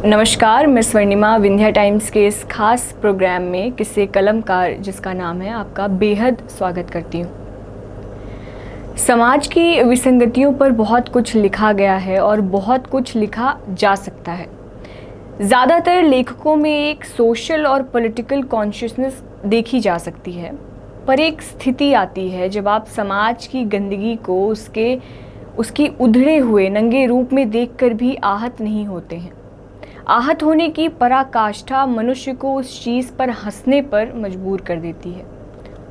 नमस्कार, मैं स्वर्णिमा विंध्या टाइम्स के इस खास प्रोग्राम में किस्से कलमकार जिसका नाम है आपका बेहद स्वागत करती हूँ। समाज की विसंगतियों पर बहुत कुछ लिखा गया है और बहुत कुछ लिखा जा सकता है। ज़्यादातर लेखकों में एक सोशल और पॉलिटिकल कॉन्शियसनेस देखी जा सकती है, पर एक स्थिति आती है जब आप समाज की गंदगी को उसकी उधड़े हुए नंगे रूप में देखकर भी आहत नहीं होते हैं। आहत होने की पराकाष्ठा मनुष्य को उस चीज़ पर हंसने पर मजबूर कर देती है,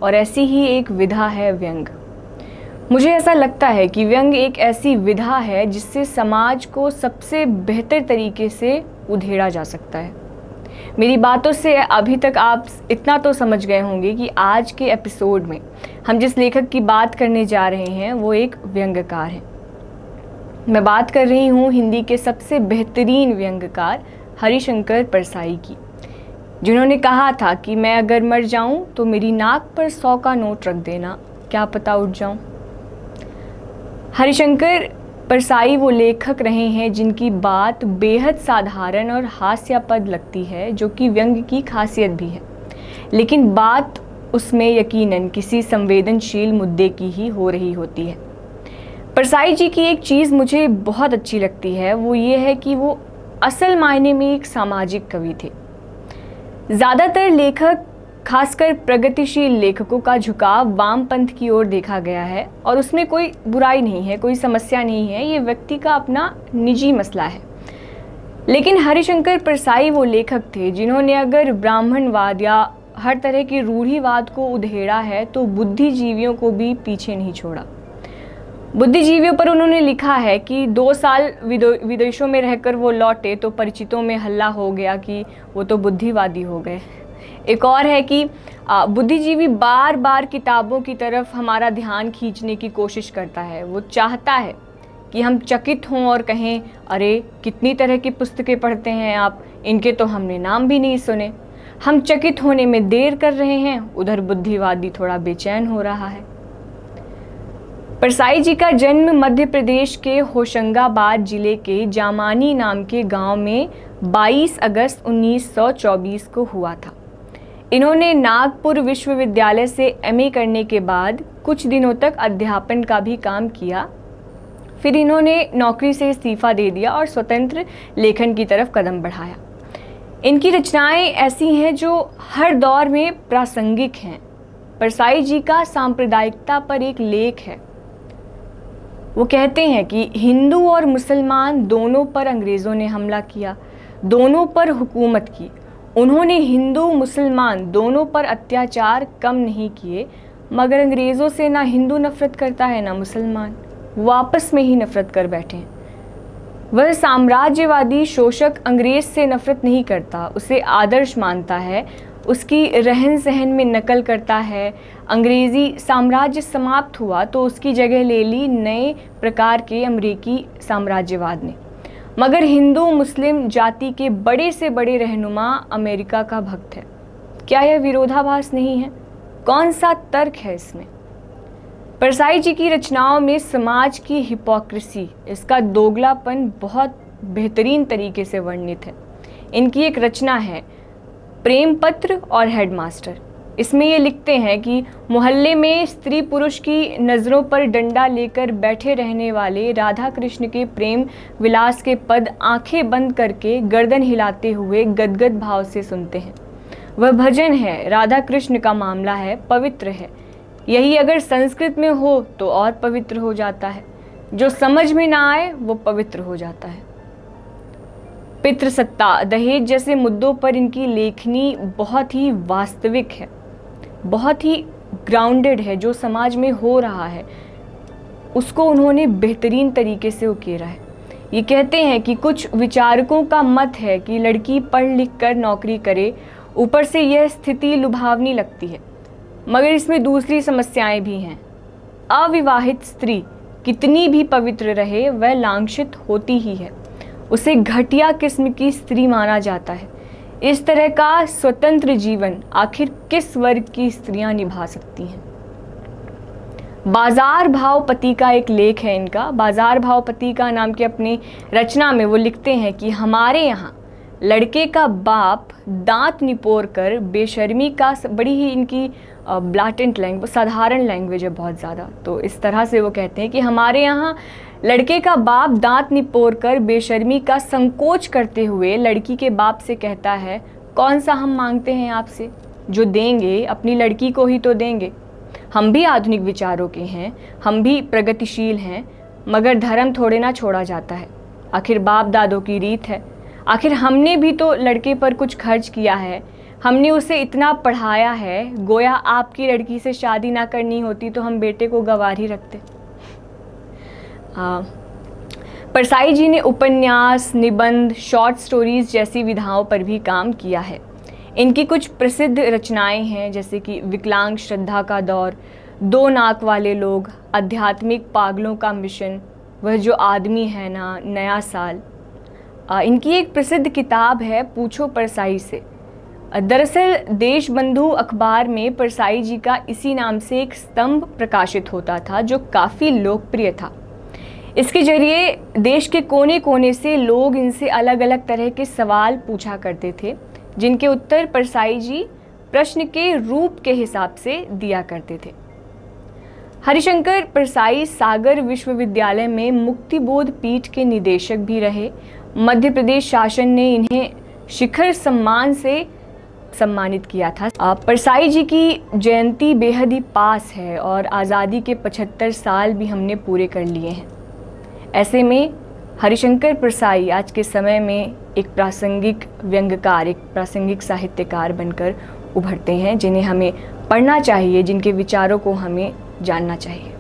और ऐसी ही एक विधा है व्यंग। मुझे ऐसा लगता है कि व्यंग एक ऐसी विधा है जिससे समाज को सबसे बेहतर तरीके से उधेड़ा जा सकता है। मेरी बातों से अभी तक आप इतना तो समझ गए होंगे कि आज के एपिसोड में हम जिस लेखक की बात करने जा रहे हैं वो एक व्यंग्यकार हैं। मैं बात कर रही हूँ हिंदी के सबसे बेहतरीन व्यंग्यकार हरिशंकर परसाई की, जिन्होंने कहा था कि मैं अगर मर जाऊं तो मेरी नाक पर 100 का नोट रख देना, क्या पता उठ जाऊं। हरिशंकर परसाई वो लेखक रहे हैं जिनकी बात बेहद साधारण और हास्यास्पद लगती है, जो कि व्यंग्य की खासियत भी है, लेकिन बात उसमें यकीनन किसी संवेदनशील मुद्दे की ही हो रही होती है। परसाई जी की एक चीज़ मुझे बहुत अच्छी लगती है, वो ये है कि वो असल मायने में एक सामाजिक कवि थे। ज़्यादातर लेखक, खासकर प्रगतिशील लेखकों का झुकाव वामपंथ की ओर देखा गया है, और उसमें कोई बुराई नहीं है, कोई समस्या नहीं है, ये व्यक्ति का अपना निजी मसला है। लेकिन हरिशंकर परसाई वो लेखक थे जिन्होंने अगर ब्राह्मणवाद या हर तरह की रूढ़िवाद को उधेड़ा है तो बुद्धिजीवियों को भी पीछे नहीं छोड़ा। बुद्धिजीवियों पर उन्होंने लिखा है कि 2 साल विदेशों में रहकर वो लौटे तो परिचितों में हल्ला हो गया कि वो तो बुद्धिवादी हो गए। एक और है कि बुद्धिजीवी बार बार किताबों की तरफ हमारा ध्यान खींचने की कोशिश करता है। वो चाहता है कि हम चकित हों और कहें, अरे कितनी तरह की पुस्तकें पढ़ते हैं आप, इनके तो हमने नाम भी नहीं सुने। हम चकित होने में देर कर रहे हैं, उधर बुद्धिवादी थोड़ा बेचैन हो रहा है। परसाई जी का जन्म मध्य प्रदेश के होशंगाबाद जिले के जामानी नाम के गांव में 22 अगस्त 1924 को हुआ था। इन्होंने नागपुर विश्वविद्यालय से एमए करने के बाद कुछ दिनों तक अध्यापन का भी काम किया। फिर इन्होंने नौकरी से इस्तीफा दे दिया और स्वतंत्र लेखन की तरफ कदम बढ़ाया। इनकी रचनाएं ऐसी हैं जो हर दौर में प्रासंगिक हैं। परसाई जी का सांप्रदायिकता पर एक लेख है। वो कहते हैं कि हिंदू और मुसलमान दोनों पर अंग्रेज़ों ने हमला किया, दोनों पर हुकूमत की। उन्होंने हिंदू मुसलमान दोनों पर अत्याचार कम नहीं किए, मगर अंग्रेज़ों से ना हिंदू नफ़रत करता है ना मुसलमान, वो आपस में ही नफ़रत कर बैठे हैं। वह साम्राज्यवादी शोषक अंग्रेज़ से नफ़रत नहीं करता, उसे आदर्श मानता है, उसकी रहन सहन में नकल करता है। अंग्रेज़ी साम्राज्य समाप्त हुआ तो उसकी जगह ले ली नए प्रकार के अमेरिकी साम्राज्यवाद ने, मगर हिंदू मुस्लिम जाति के बड़े से बड़े रहनुमा अमेरिका का भक्त है। क्या यह विरोधाभास नहीं है? कौन सा तर्क है इसमें? परसाई जी की रचनाओं में समाज की हिपोक्रेसी, इसका दोगलापन बहुत बेहतरीन तरीके से वर्णित है। इनकी एक रचना है प्रेम पत्र और हेडमास्टर। इसमें ये लिखते हैं कि मोहल्ले में स्त्री पुरुष की नज़रों पर डंडा लेकर बैठे रहने वाले राधा कृष्ण के प्रेम विलास के पद आंखें बंद करके गर्दन हिलाते हुए गदगद भाव से सुनते हैं। वह भजन है, राधा कृष्ण का मामला है, पवित्र है। यही अगर संस्कृत में हो तो और पवित्र हो जाता है, जो समझ में ना आए वो पवित्र हो जाता है। पितृसत्ता, दहेज जैसे मुद्दों पर इनकी लेखनी बहुत ही वास्तविक है, बहुत ही ग्राउंडेड है। जो समाज में हो रहा है उसको उन्होंने बेहतरीन तरीके से उकेरा है। ये कहते हैं कि कुछ विचारकों का मत है कि लड़की पढ़ लिख कर नौकरी करे, ऊपर से यह स्थिति लुभावनी लगती है, मगर इसमें दूसरी समस्याएं भी हैं। अविवाहित स्त्री कितनी भी पवित्र रहे वह लांछित होती ही है, उसे घटिया किस्म की स्त्री माना जाता है। इस तरह का स्वतंत्र जीवन आखिर किस वर्ग की स्त्रियां निभा सकती हैं? बाजार भाव पति का एक लेख है इनका। बाजार भाव पति का नाम के अपनी रचना में वो लिखते हैं कि हमारे यहाँ लड़के का बाप दांत निपोर कर बेशर्मी का, बड़ी ही इनकी ब्लाटेंट लैंग्वेज, साधारण लैंग्वेज है बहुत ज़्यादा। तो इस तरह से वो कहते हैं कि हमारे यहाँ लड़के का बाप दांत निपोर कर बेशर्मी का संकोच करते हुए लड़की के बाप से कहता है, कौन सा हम मांगते हैं आपसे, जो देंगे अपनी लड़की को ही तो देंगे। हम भी आधुनिक विचारों के हैं, हम भी प्रगतिशील हैं, मगर धर्म थोड़े ना छोड़ा जाता है। आखिर बाप दादों की रीत है, आखिर हमने भी तो लड़के पर कुछ खर्च किया है, हमने उसे इतना पढ़ाया है। गोया आपकी लड़की से शादी ना करनी होती तो हम बेटे को गंवार ही रखते। परसाई जी ने उपन्यास, निबंध, शॉर्ट स्टोरीज जैसी विधाओं पर भी काम किया है। इनकी कुछ प्रसिद्ध रचनाएं हैं जैसे कि विकलांग श्रद्धा का दौर, दो नाक वाले लोग, आध्यात्मिक पागलों का मिशन, वह जो आदमी है ना, नया साल। इनकी एक प्रसिद्ध किताब है पूछो परसाई से। दरअसल देशबंधु अखबार में परसाई जी का इसी नाम से एक स्तंभ प्रकाशित होता था जो काफ़ी लोकप्रिय था। इसके जरिए देश के कोने कोने से लोग इनसे अलग अलग तरह के सवाल पूछा करते थे, जिनके उत्तर परसाई जी प्रश्न के रूप के हिसाब से दिया करते थे। हरिशंकर परसाई सागर विश्वविद्यालय में मुक्तिबोध पीठ के निदेशक भी रहे। मध्य प्रदेश शासन ने इन्हें शिखर सम्मान से सम्मानित किया था। परसाई जी की जयंती बेहद ही पास है और आज़ादी के 75 साल भी हमने पूरे कर लिए हैं। ऐसे में हरिशंकर परसाई आज के समय में एक प्रासंगिक व्यंग्यकार, एक प्रासंगिक साहित्यकार बनकर उभरते हैं, जिन्हें हमें पढ़ना चाहिए, जिनके विचारों को हमें जानना चाहिए।